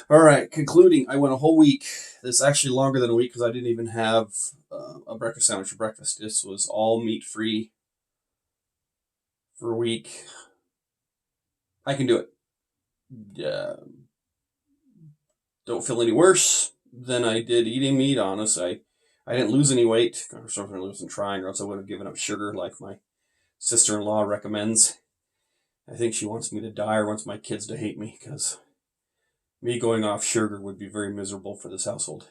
All right, concluding, I went a whole week. This is actually longer than a week because I didn't even have a breakfast sandwich for breakfast. This was all meat free for a week. I can do it. Don't feel any worse than I did eating meat. Honestly, I didn't lose any weight. Or something I wasn't trying, or else I would have given up sugar like my sister-in-law recommends. I think she wants me to die or wants my kids to hate me because me going off sugar would be very miserable for this household.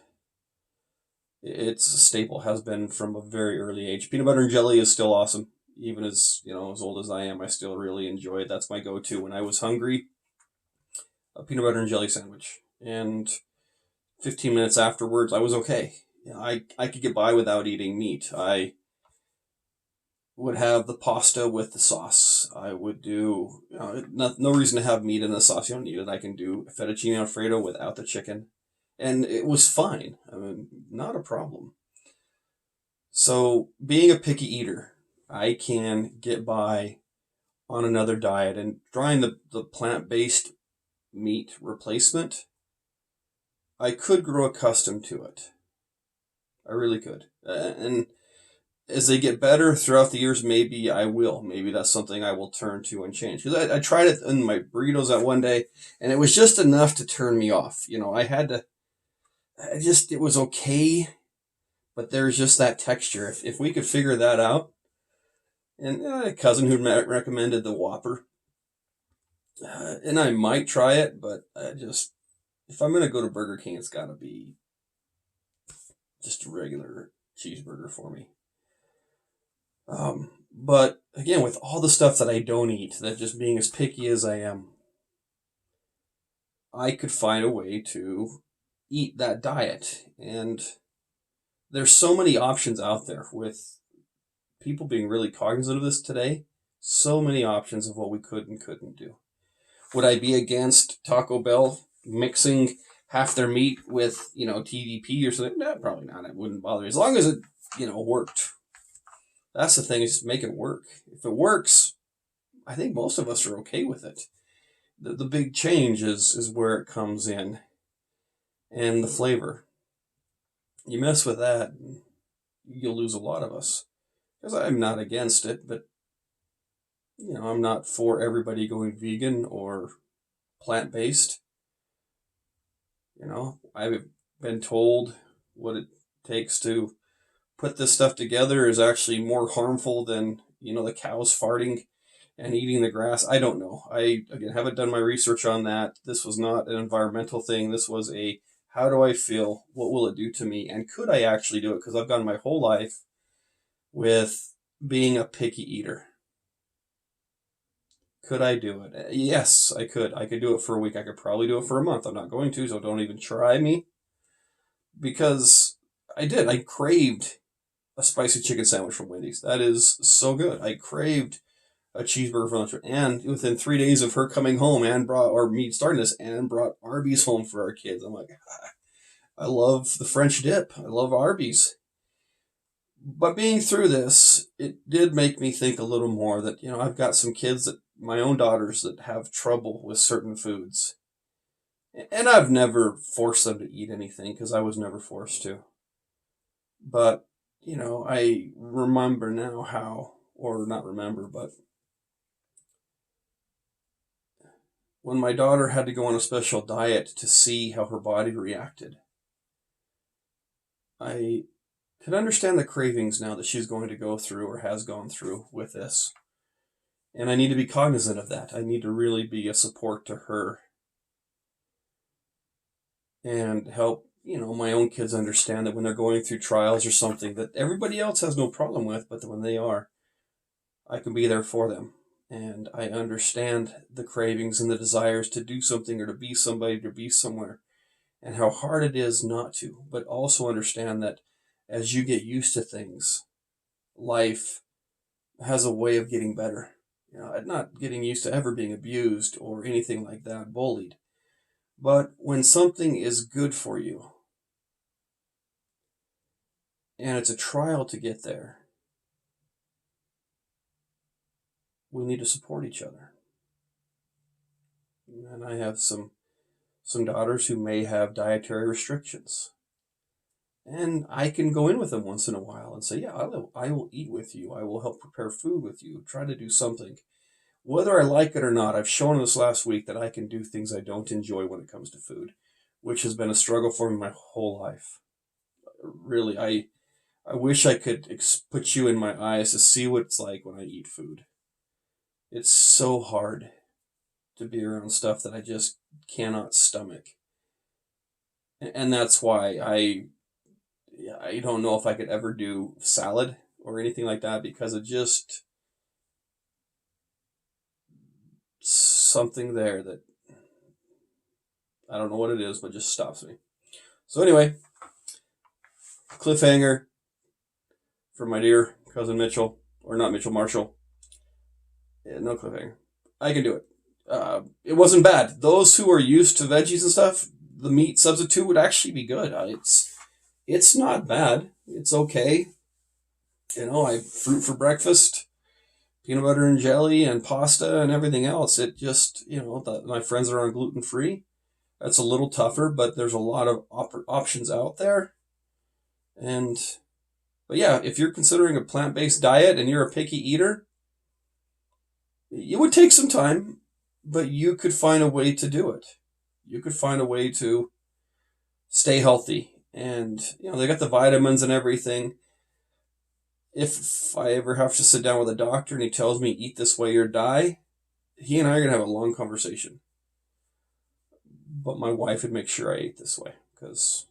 It's a staple, has been from a very early age. Peanut butter and jelly is still awesome. Even as as old as I am, I still really enjoy it. That's my go-to when I was hungry. A peanut butter and jelly sandwich, and 15 minutes afterwards, I was okay. I could get by without eating meat. I would have the pasta with the sauce. I would do no reason to have meat in the sauce. You don't need it. I can do fettuccine alfredo without the chicken, and it was fine. I mean, not a problem. So, being a picky eater, I can get by on another diet and trying the plant based meat replacement. I could grow accustomed to it. I really could. And as they get better throughout the years, maybe I will. Maybe that's something I will turn to and change. Because I tried it in my burritos that one day, and it was just enough to turn me off. I had to, it was okay, but there's just that texture. If we could figure that out, and a cousin who recommended the Whopper, and I might try it, but if I'm gonna go to Burger King, it's gotta be just a regular cheeseburger for me. But again, with all the stuff that I don't eat, that just being as picky as I am, I could find a way to eat that diet. And there's so many options out there with people being really cognizant of this today. So many options of what we could and couldn't do. Would I be against Taco Bell mixing half their meat with, TDP or something? No, probably not. It wouldn't bother me. As long as it, worked. That's the thing, is just make it work. If it works, I think most of us are okay with it. The big change is where it comes in, and the flavor. You mess with that, you'll lose a lot of us. Because I'm not against it, but I'm not for everybody going vegan or plant based. I've been told what it takes to put this stuff together is actually more harmful than, the cows farting and eating the grass. I don't know. I, again, haven't done my research on that. This was not an environmental thing. This was a how do I feel? What will it do to me? And could I actually do it? Because I've gone my whole life with being a picky eater. Could I do it? Yes, I could. I could do it for a week. I could probably do it for a month. I'm not going to, so don't even try me. Because I did. I craved a spicy chicken sandwich from Wendy's. That is so good. I craved a cheeseburger for lunch. And within 3 days of her coming home and brought, or me starting this, and brought Arby's home for our kids. I'm like, I love the French dip. I love Arby's. But being through this, it did make me think a little more that, I've got some kids, that my own daughters, that have trouble with certain foods. And I've never forced them to eat anything because I was never forced to. But, I remember now how, or not remember, but when my daughter had to go on a special diet to see how her body reacted, I can understand the cravings now that she's going to go through or has gone through with this. And I need to be cognizant of that. I need to really be a support to her and help, my own kids understand that when they're going through trials or something that everybody else has no problem with, but when they are, I can be there for them. And I understand the cravings and the desires to do something or to be somebody, to be somewhere, and how hard it is not to, but also understand that as you get used to things, life has a way of getting better. Not getting used to ever being abused or anything like that, bullied. But when something is good for you and it's a trial to get there, we need to support each other. And I have some some daughters who may have dietary restrictions. And I can go in with them once in a while and say, yeah, I will eat with you. I will help prepare food with you. Try to do something. Whether I like it or not, I've shown this last week that I can do things I don't enjoy when it comes to food, which has been a struggle for me my whole life. Really, I wish I could put you in my eyes to see what it's like when I eat food. It's so hard to be around stuff that I just cannot stomach. And that's why I don't know if I could ever do salad or anything like that because it just something there that I don't know what it is, but just stops me. So anyway, cliffhanger for my dear cousin Mitchell, or not Mitchell, Marshall. Yeah, no cliffhanger. I can do it. It wasn't bad. Those who are used to veggies and stuff, the meat substitute would actually be good. It's not bad. It's okay. I fruit for breakfast, peanut butter and jelly, and pasta and everything else. It just my friends are on gluten free. That's a little tougher, but there's a lot of options out there. But yeah, if you're considering a plant based diet and you're a picky eater, it would take some time, but you could find a way to do it. You could find a way to stay healthy. And, they got the vitamins and everything. If I ever have to sit down with a doctor and he tells me eat this way or die, he and I are going to have a long conversation. But my wife would make sure I ate this way because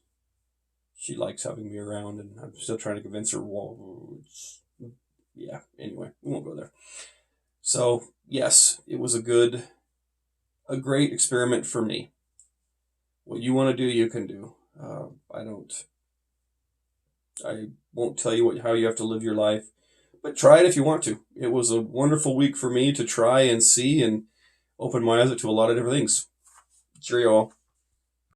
she likes having me around and I'm still trying to convince her, yeah, anyway, we won't go there. So, yes, it was a great experiment for me. What you want to do, you can do. I won't tell you how you have to live your life, but try it if you want to. It was a wonderful week for me to try and see and open my eyes to a lot of different things. Cheerio all.